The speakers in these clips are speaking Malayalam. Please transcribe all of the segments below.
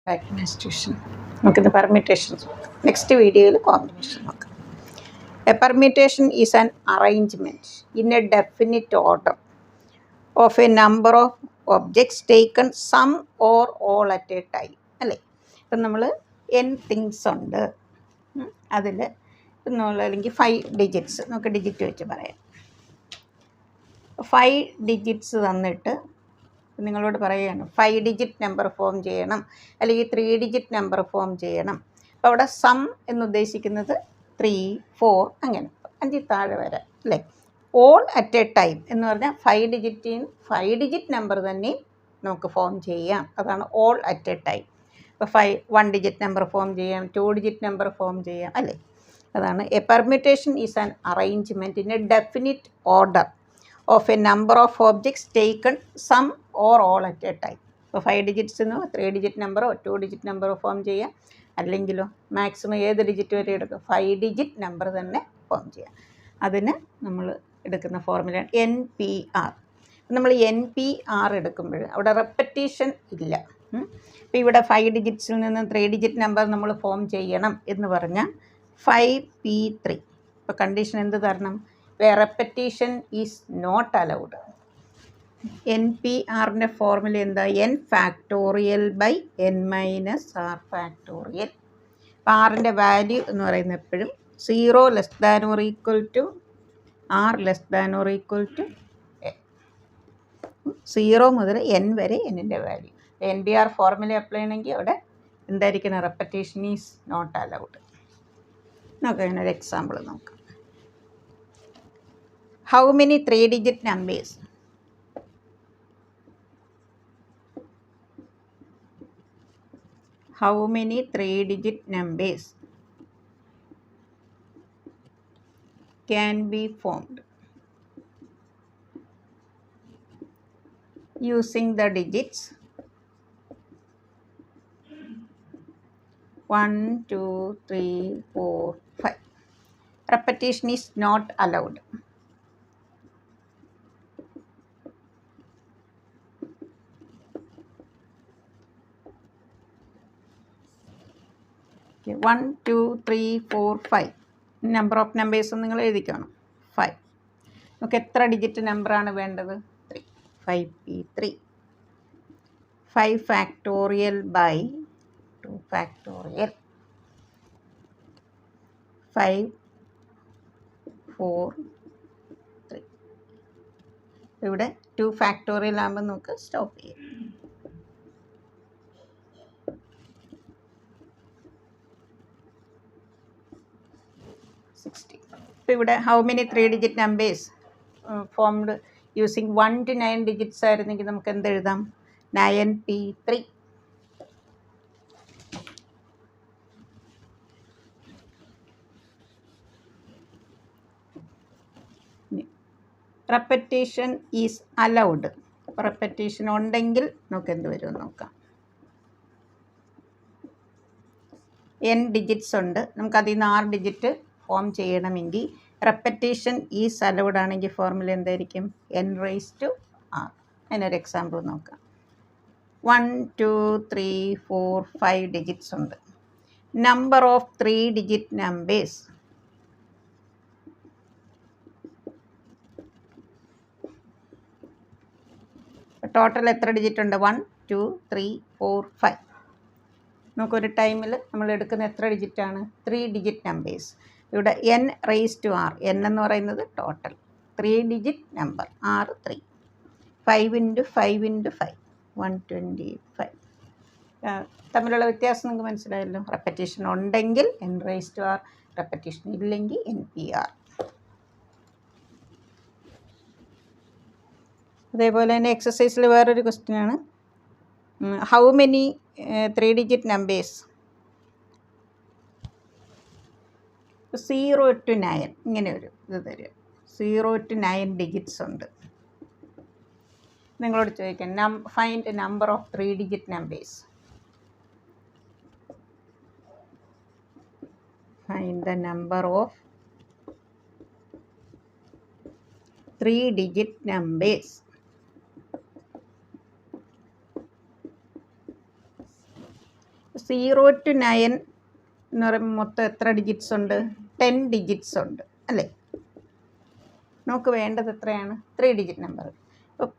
Next question. Okay, the permutations. Next video, combination. A permutation is an arrangement in a definite order of a number of objects taken some or all at a time. അല്ലേ? ഇപ്പം നമ്മൾ n തിങ്സ് ഉണ്ട്. അതിൽ അല്ലെങ്കിൽ 5 ഡിജിറ്റ്സ് നമുക്ക് ഡിജിറ്റ് വെച്ച് പറയാം. 5 ഡിജിറ്റ്സ് തന്നിട്ട് നിങ്ങളോട് പറയുകയാണ് 5 ഡിജിറ്റ് നമ്പർ ഫോം ചെയ്യണം, അല്ലെങ്കിൽ 3 ഡിജിറ്റ് നമ്പർ ഫോം ചെയ്യണം. അപ്പോൾ അവിടെ സം എന്നുദ്ദേശിക്കുന്നത് 3, 4 അങ്ങനെ 5 താഴെ വരെ അല്ലേ. ഓൾ അറ്റ് എ ടൈം എന്ന് പറഞ്ഞാൽ 5 ഡിജിറ്റ് നമ്പർ തന്നെ നമുക്ക് ഫോം ചെയ്യാം. അതാണ് ഓൾ അറ്റ് എ ടൈം. ഇപ്പോൾ 1 ഡിജിറ്റ് നമ്പർ ഫോം ചെയ്യാം, 2 ഡിജിറ്റ് നമ്പർ ഫോം ചെയ്യാം അല്ലേ. അതാണ് a permutation is an arrangement in a definite order of a number of objects taken some or all at a time. ഇപ്പോൾ 5 ഡിജിറ്റ്സിനോ 3 ഡിജിറ്റ് നമ്പറോ 2 ഡിജിറ്റ് നമ്പറോ ഫോം ചെയ്യാം, അല്ലെങ്കിലോ മാക്സിമം ഏത് ഡിജിറ്റ് വരെ എടുക്കും, 5 ഡിജിറ്റ് നമ്പർ തന്നെ ഫോം ചെയ്യാം. അതിന് നമ്മൾ എടുക്കുന്ന ഫോർമുല NPR. നമ്മൾ NPR എടുക്കുമ്പോൾ അവിടെ റെപ്പറ്റീഷൻ ഇല്ല. ഇപ്പോൾ ഇവിടെ 5 ഡിജിറ്റ്സിൽ നിന്ന് 3 ഡിജിറ്റ് നമ്പർ നമ്മൾ ഫോം ചെയ്യണം എന്ന് പറഞ്ഞാൽ 5P3. ഇപ്പോൾ കണ്ടീഷൻ എന്ത് തരണം? Repetition is not allowed. NPRൻ്റെ ഫോർമുല എന്താ? N factorial by N minus R factorial. അപ്പോൾ ആറിൻ്റെ വാല്യൂ എന്ന് പറയുന്നത് എപ്പോഴും 0 less than or equal to R less than or equal to N. 0 മുതൽ N വരെ Nൻ്റെ വാല്യൂ. NPR ഫോർമുല അപ്ലൈ ചെയ്യണമെങ്കിൽ അവിടെ എന്തായിരിക്കണം? Repetition is not allowed. നോക്കാം, അതിനൊരു എക്സാമ്പിൾ നോക്കാം. How many 3-digit numbers? How many 3-digit numbers can be formed using the digits 1, 2, 3, 4, 5? Repetition is not allowed. Okay, 1, 2, 3, 4, 5. Number of numbers നിങ്ങൾ എഴുതിക്കണം. 5. നമുക്ക് എത്ര ഡിജിറ്റ് നമ്പറാണ് വേണ്ടത്? 3. 5P3. 5 factorial by 2 factorial. 5, 4, 3. ഇവിടെ 2 ഫാക്ടോറിയൽ ആകുമ്പോൾ നമുക്ക് സ്റ്റോപ്പ് ചെയ്യാം. 60. ഇപ്പോൾ ഇവിടെ how many 3-digit numbers formed using 1 to 9 digits ആയിരുന്നെങ്കിൽ നമുക്ക് എന്തെഴുതാം? 9P3. Repetition is allowed. Repetition ഉണ്ടെങ്കിൽ നമുക്ക് എന്ത് വരുമെന്ന് നോക്കാം. N ഡിജിറ്റ്സ് ഉണ്ട്, നമുക്കതിൽ നിന്ന് 6 ഡിജിറ്റ് ഫോം ചെയ്യണമെങ്കിൽ റെപ്പറ്റീഷൻ ഈസ് അലൗഡ് ആണെങ്കിൽ ഫോർമുല എന്തായിരിക്കും? N⁻⁴. അതിനൊരു എക്സാമ്പിൾ നോക്കാം. 1, 2, 3, 4, 5 ഡിജിറ്റ്സ് ഉണ്ട്. Number of 3-digit numbers total എത്ര ഡിജിറ്റ് ഉണ്ട്? 1, 2, 3, 4, 5. നമുക്കൊരു ടൈമിൽ നമ്മൾ എടുക്കുന്ന എത്ര ഡിജിറ്റാണ്? 3-digit numbers. ഇവിടെ N⁻⁴. N എന്ന് പറയുന്നത് ടോട്ടൽ 3-digit നമ്പർ. R 3. 5 × 5 × 5 125. തമ്മിലുള്ള വ്യത്യാസം നിങ്ങൾക്ക് മനസ്സിലായല്ലോ. റെപ്പറ്റീഷൻ ഉണ്ടെങ്കിൽ N⁻⁴, റെപ്പറ്റീഷൻ ഇല്ലെങ്കിൽ NPR. അതേപോലെ തന്നെ എക്സസൈസിൽ വേറൊരു ക്വസ്റ്റ്യനാണ്. How many 3-digit numbers 0 to 9 ഇങ്ങനെ ഒരു ഇത് തരും. 0 to 9 ഡിജിറ്റ്സ് ഉണ്ട്. നിങ്ങളോട് ചോദിക്കാം find number of 3-digit numbers. Find the number of 3-digit numbers. 0 to 9 എന്ന് പറയുമ്പോൾ മൊത്തം എത്ര ഡിജിറ്റ്സ് ഉണ്ട്? 10 ഡിജിറ്റ്സ് ഉണ്ട് അല്ലേ? നമുക്ക് വേണ്ടത് എത്രയാണ്? 3 ഡിജിറ്റ് നമ്പർ. അപ്പോൾ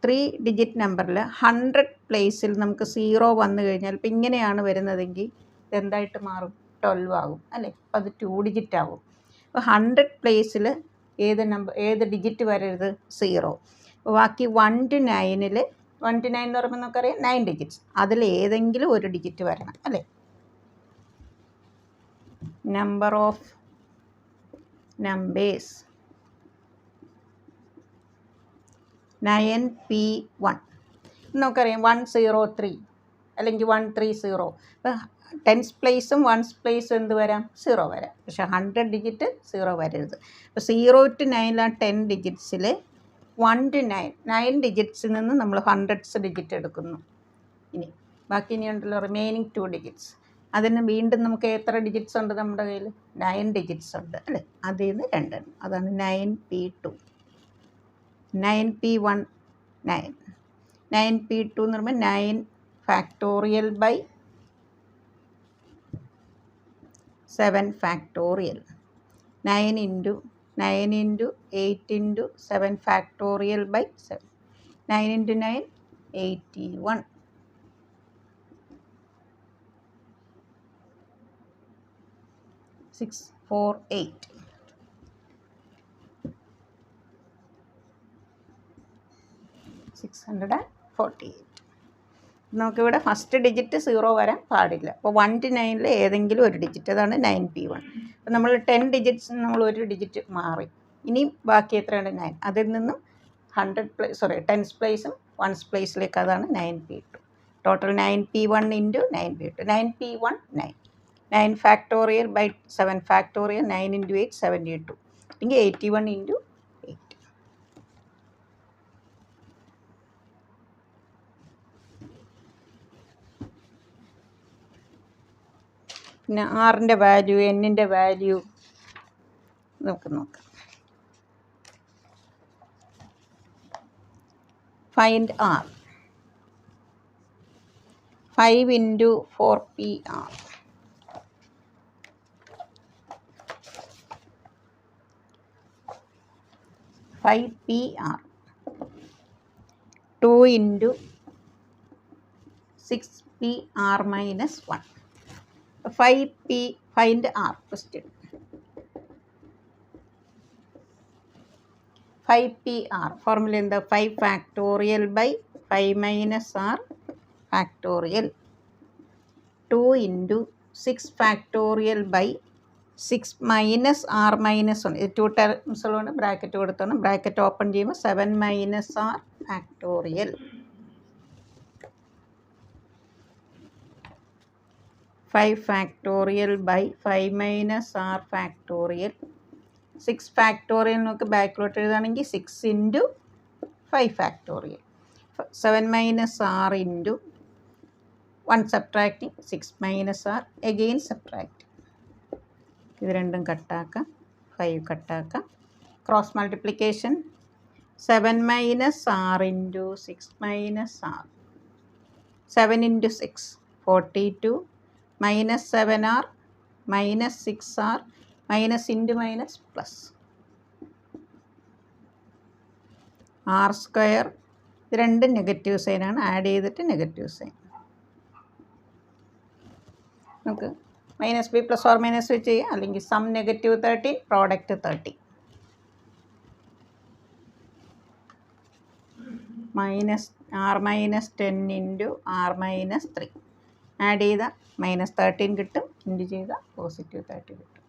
3 ഡിജിറ്റ് നമ്പറിൽ 100 പ്ലേസിൽ നമുക്ക് 0 വന്നു കഴിഞ്ഞാൽ ഇപ്പം ഇങ്ങനെയാണ് വരുന്നതെങ്കിൽ ഇതെന്തായിട്ട് മാറും? 12 ആകും അല്ലേ? അപ്പോൾ അത് 2 ഡിജിറ്റ് ആകും. അപ്പോൾ 100 പ്ലേസിൽ ഏത് ഡിജിറ്റ് വരരുത്? 0. അപ്പോൾ ബാക്കി 1 to 9 1 to 9 എന്ന് പറയുമ്പോൾ നമുക്കറിയാം 9 ഡിജിറ്റ്സ്. അതിൽ ഏതെങ്കിലും ഒരു ഡിജിറ്റ് വരണം അല്ലേ? നമ്പർ ഓഫ് നമ്പേഴ്സ് 9p1 നമുക്കറിയാം 103 അല്ലെങ്കിൽ 130. അപ്പോൾ 10th പ്ലേസും 1st പ്ലേസും എന്ത് വരാം? 0 വരാം. പക്ഷേ 100 ഡിജിറ്റ് 0 വരരുത്. അപ്പോൾ 0 to 9 10 ഡിജിറ്റ്സിൽ 1 to 9 ഡിജിറ്റ്സിൽ നിന്ന് നമ്മൾ 100th ഡിജിറ്റ് എടുക്കുന്നു. ബാക്കി ഇനിയുണ്ടല്ലോ റിമൈനിങ് 2 ഡിജിറ്റ്സ്. അതിന് വീണ്ടും നമുക്ക് എത്ര ഡിജിറ്റ്സ് ഉണ്ട് നമ്മുടെ കയ്യിൽ? 9 ഡിജിറ്റ്സ് ഉണ്ട് അല്ലേ? അതിൽ നിന്ന് 2 അതാണ് 9p2. 9p1 9. 9p2 എന്ന് പറയുമ്പോൾ 9 factorial by 7 factorial. 9 into 9 into 8 into 7 factorial by 7. 9 into 9 81. 648. 648. നമുക്കിവിടെ ഫസ്റ്റ് ഡിജിറ്റ് 0 വരാൻ പാടില്ല. അപ്പോൾ 1 to 9 ഏതെങ്കിലും ഒരു ഡിജിറ്റ്, അതാണ് 9p1. അപ്പോൾ നമ്മൾ 10 ഡിജിറ്റ്സ് നമ്മൾ ഒരു ഡിജിറ്റ് മാറി. ഇനി ബാക്കി എത്രയാണ്? 9. അതിൽ നിന്നും 10th പ്ലേസും 1st പ്ലേസിലേക്ക്, അതാണ് 9p2. Total 9p1 into 9p2. 9p1 9. 9 factorial by 7 factorial. 9 into 8 72. അല്ലെങ്കിൽ 81 into 8. പിന്നെ ആറിൻ്റെ വാല്യൂ, എന്നിൻ്റെ വാല്യൂ നമുക്ക് നോക്കാം. Find r. 5 into 4pr. 5pr. 2 into 6pr minus 1. 5p find r question. 5pr formula in the 5 factorial by 5 minus r factorial. 2 into 6 factorial by 6 minus r minus 1. ഇത് 2 ടേംസിലാണ് ബ്രാക്കറ്റ് കൊടുത്താണ്. ബ്രാക്കറ്റ് ഓപ്പൺ ചെയ്യുമ്പോൾ 7 minus r factorial. 5 factorial by 5 minus r factorial. 6 factorial നമുക്ക് ബാക്കിലോട്ട് എഴുതുകയാണെങ്കിൽ 6 into 5 factorial. 7 minus r into 1 subtracting 6 minus r again subtract. ഇത് രണ്ടും കട്ടാക്കാം. 5 കട്ടാക്കാം. Cross multiplication 7 minus r into 6 minus r. 7 into 6 42 minus 7r minus 6r minus into minus plus r square. ഇത് രണ്ടും നെഗറ്റീവ് സൈനാണ്. ആഡ് ചെയ്തിട്ട് നെഗറ്റീവ് സൈൻ. നമുക്ക് minus b plus or minus വെച്ച് ചെയ്യാം, അല്ലെങ്കിൽ sum negative 13 product 30. Minus r minus 10 into r minus 3. Add ചെയ്ത മൈനസ് 13 കിട്ടും, ഇൻറ്റു ചെയ്ത പോസിറ്റീവ് 30 കിട്ടും.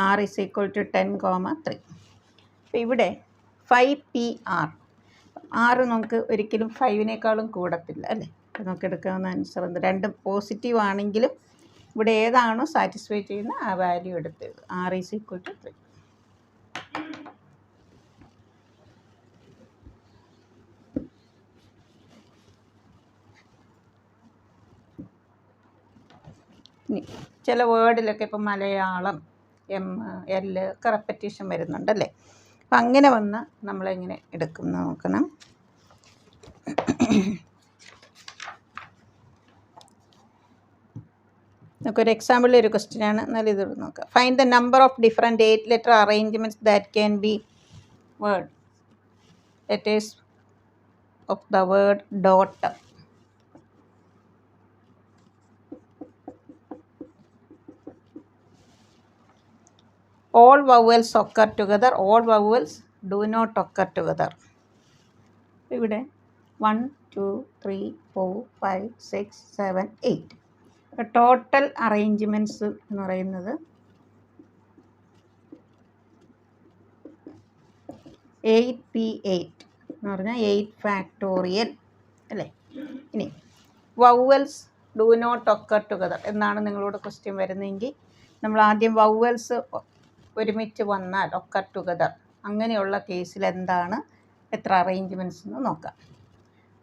R is equal to 10,3. അപ്പോൾ ഇവിടെ 5pr. ആറ് നമുക്ക് ഒരിക്കലും 5നേക്കാളും കൂടത്തില്ല അല്ലേ? അപ്പോൾ നമുക്ക് എടുക്കാവുന്ന ആൻസർ എന്ത്? രണ്ടും പോസിറ്റീവ് ആണെങ്കിലും ഇവിടെ ഏതാണോ സാറ്റിസ്ഫൈ ചെയ്യുന്ന ആ വാല്യൂ എടുത്തത്. R is equal to 3. ഇനി ചില വേർഡിലൊക്കെ ഇപ്പം മലയാളം, എം, എൽ ഒക്കെ റെപ്പറ്റീഷൻ വരുന്നുണ്ടല്ലേ? അപ്പം അങ്ങനെ വന്ന് നമ്മളെങ്ങനെ എടുക്കും എന്ന് നോക്കണം. നമുക്കൊരു എക്സാമ്പിളിൽ ഒരു ക്വസ്റ്റ്യൻ ആണ്, എന്നാലും ഇതോട് നോക്കാം. Find the number of different 8 letter arrangements that can be word letters of the word daughter. All vowels occur together, all vowels do not occur together. ഇവിടെ 1 2 3 4 5 6 7 8 ടോട്ടൽ അറേഞ്ച്മെൻറ്റ്സ് എന്ന് പറയുന്നത് 8p8 എന്ന് പറഞ്ഞാൽ 8 ഫാക്ടോറിയൽ അല്ലേ. ഇനി vowels do not occur together എന്നാണ് നിങ്ങളോട് ക്വസ്റ്റ്യൻ വരുന്നതെങ്കിൽ നമ്മൾ ആദ്യം വൗവൽസ് ഒരുമിച്ച് വന്നാൽ ഒക്കർ ടുഗദർ അങ്ങനെയുള്ള കേസിൽ എന്താണ് എത്ര അറേഞ്ച്മെൻറ്റ്സ് എന്ന് നോക്കാം.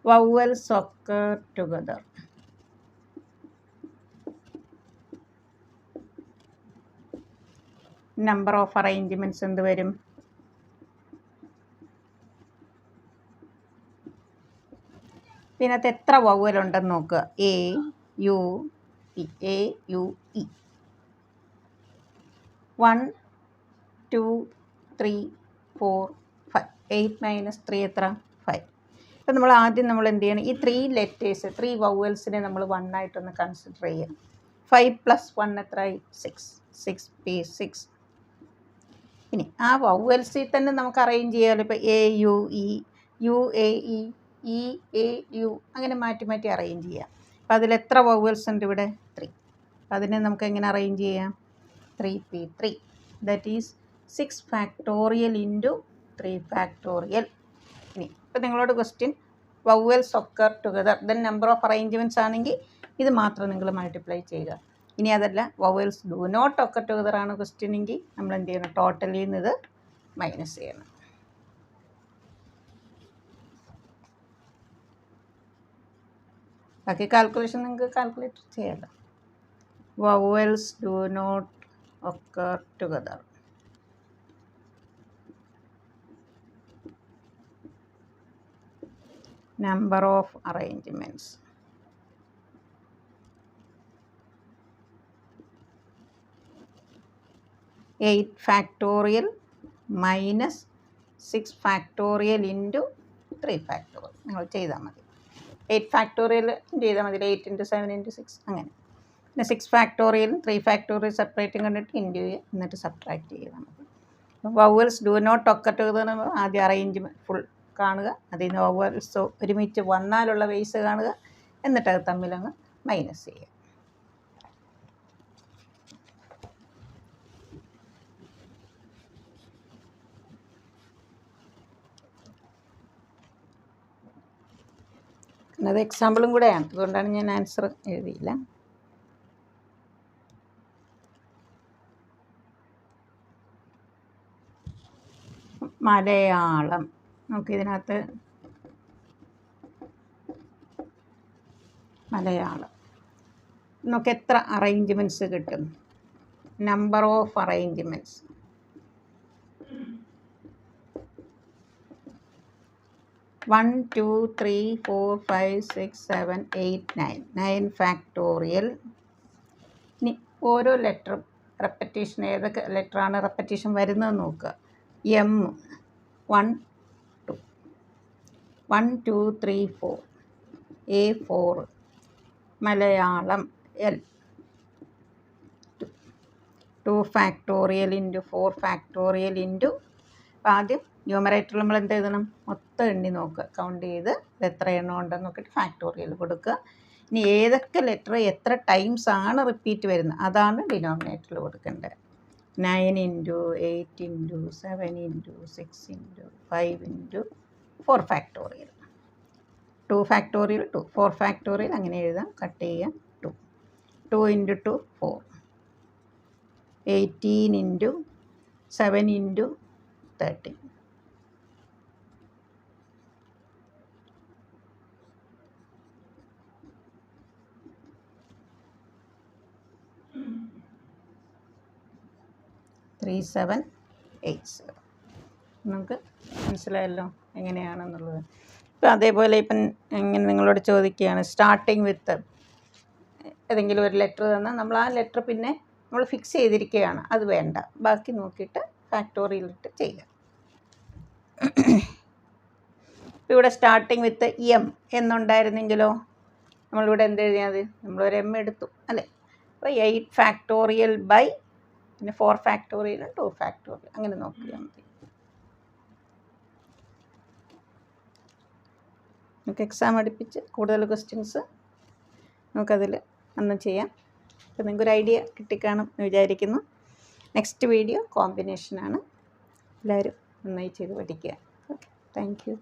Vowels occur together, number of arrangements എന്ത് വരും? ഇതിനകത്ത് എത്ര വൗവൽ ഉണ്ടെന്ന് നോക്കുക. A U E, A U E. 1 2 3 4 5. 8 minus 3 എത്ര? 5. അപ്പം നമ്മൾ ആദ്യം എന്ത് ചെയ്യണം? ഈ 3 ലെറ്റേഴ്സ് 3 വൗവൽസിനെ നമ്മൾ 1 ആയിട്ടൊന്ന് കൺസിഡർ ചെയ്യുക. 5 + 1 എത്രയായി? 6. 6p6. ഇനി ആ വൗവൽസിൽ തന്നെ നമുക്ക് അറേഞ്ച് ചെയ്യാമല്ലോ. ഇപ്പോൾ A U E, U A E, E A U, അങ്ങനെ മാറ്റി മാറ്റി അറേഞ്ച് ചെയ്യാം. അപ്പോൾ അതിൽ എത്ര വൗവൽസ് ഉണ്ട് ഇവിടെ? 3. അതിനെ നമുക്ക് എങ്ങനെ അറേഞ്ച് ചെയ്യാം? 3p3. That is 6 factorial into 3 factorial. ഇനി ഇപ്പോൾ നിങ്ങളോട് question vowels occur together then number of arrangements ആണെങ്കിൽ ഇത് മാത്രം നിങ്ങൾ മൾട്ടിപ്ലൈ ചെയ്യുക. ഇനി അതല്ല vowels do not occur together ആണ് ക്വസ്റ്റ്യൻ എങ്കിൽ നമ്മൾ എന്ത് ചെയ്യണം? ടോട്ടലിൽ നിന്ന് ഇത് മൈനസ് ചെയ്യണം. ബാക്കി കാൽക്കുലേഷൻ നിങ്ങൾക്ക് കാൽക്കുലേറ്റ് ചെയ്യാമല്ലോ. Vowels do not occur together. Number of arrangements. 8 factorial minus 6 factorial into 3 factorial. നിങ്ങൾ ചെയ്താൽ മതി. 8 factorial ചെയ്താൽ മതി. 8 × 7 × 6 അങ്ങനെ. പിന്നെ 6 ഫാക്ടോറിയലും 3 ഫാക്ടോറിയൽ സെപ്പറേറ്റും കണ്ടിട്ട് ഇൻറ്റു ചെയ്യുക, എന്നിട്ട് സബ്ട്രാക്ട് ചെയ്യുക. നമുക്ക് vowels do not occur together ആദ്യം അറേഞ്ച്മെൻറ്റ് ഫുൾ കാണുക, അതിൽ നിന്ന് വൗവൽസ് ഒരുമിച്ച് വന്നാലുള്ള വേസ് കാണുക, എന്നിട്ട് അത് തമ്മിലങ്ങ് മൈനസ് ചെയ്യുക. അത് എക്സാമ്പിളും കൂടെയാണ്, അതുകൊണ്ടാണ് ഞാൻ ആൻസർ എഴുതിയില്ല. മലയാളം. നമുക്കിതിനകത്ത് മലയാളം നമുക്ക് എത്ര അറേഞ്ച്മെൻറ്റ്സ് കിട്ടും? Number of arrangements 1 2 3 4 5 6 7 8 9. 9 ഫാക്ടോറിയൽ. ഇനി ഓരോ ലെറ്ററും റെപ്പറ്റീഷൻ, ഏതൊക്കെ ലെറ്ററാണ് റെപ്പറ്റീഷൻ വരുന്നത് നോക്കുക. M 1 2 1 2 3 4, A 4, Malayalam L 2 factorial into 4 factorial into. അപ്പോൾ ആദ്യം ന്യൂമറേറ്ററിൽ നമ്മൾ എന്ത് എഴുതണം? മൊത്തം എണ്ണി നോക്കുക, കൗണ്ട് ചെയ്ത് ഇത് എത്ര എണ്ണം ഉണ്ടെന്ന് നോക്കിയിട്ട് ഫാക്ടോറിയൽ കൊടുക്കുക. ഇനി ഏതൊക്കെ ലെറ്റർ എത്ര ടൈംസ് ആണ് റിപ്പീറ്റ് വരുന്നത് അതാണ് ഡിനോമിനേറ്ററിൽ കൊടുക്കേണ്ടത്. 9 × 8 × 7 × 6 × 5 × 4 ഫാക്ടോറിയൽ. 2 ഫാക്ടോറിയൽ 2, 4 ഫാക്ടോറിയൽ അങ്ങനെ എഴുതാം, കട്ട് ചെയ്യാം. 2 2 × 2 4, 18 × 7 × 13. ത്രീ 7 8 0. നമുക്ക് മനസ്സിലായല്ലോ എങ്ങനെയാണെന്നുള്ളത്. ഇപ്പം അതേപോലെ ഇപ്പം ഇങ്ങനെ നിങ്ങളോട് ചോദിക്കുകയാണ്, സ്റ്റാർട്ടിങ് വിത്ത് ഏതെങ്കിലും ഒരു ലെറ്റർ തന്നാൽ നമ്മൾ ആ ലെറ്റർ പിന്നെ നമ്മൾ ഫിക്സ് ചെയ്തിരിക്കുകയാണ്, അത് വേണ്ട. ബാക്കി നോക്കിയിട്ട് ഫാക്ടോറിയൽ ഇട്ട് ചെയ്യുക. ഇവിടെ സ്റ്റാർട്ടിങ് വിത്ത് എം എന്നുണ്ടായിരുന്നെങ്കിലോ നമ്മളിവിടെ എന്ത് എഴുതിയത്, നമ്മളൊരു എം എടുത്തു അല്ലേ. അപ്പോൾ 8 ഫാക്ടോറിയൽ ബൈ പിന്നെ 4 ഫാക്ടോറിയലും 2 ഫാക്ടോറിയൽ അങ്ങനെ നോക്കിയാൽ മതി. നമുക്ക് എക്സാം അടുപ്പിച്ച് കൂടുതൽ ക്വസ്റ്റ്യൻസ് നമുക്കതിൽ അന്ന് ചെയ്യാം. അപ്പോൾ നിങ്ങൾക്കൊരു ഐഡിയ കിട്ടിക്കാണും എന്ന് വിചാരിക്കുന്നു. നെക്സ്റ്റ് വീഡിയോ കോമ്പിനേഷനാണ്. എല്ലാവരും നന്നായി ചെയ്ത് പഠിക്കുക. Okay, thank you.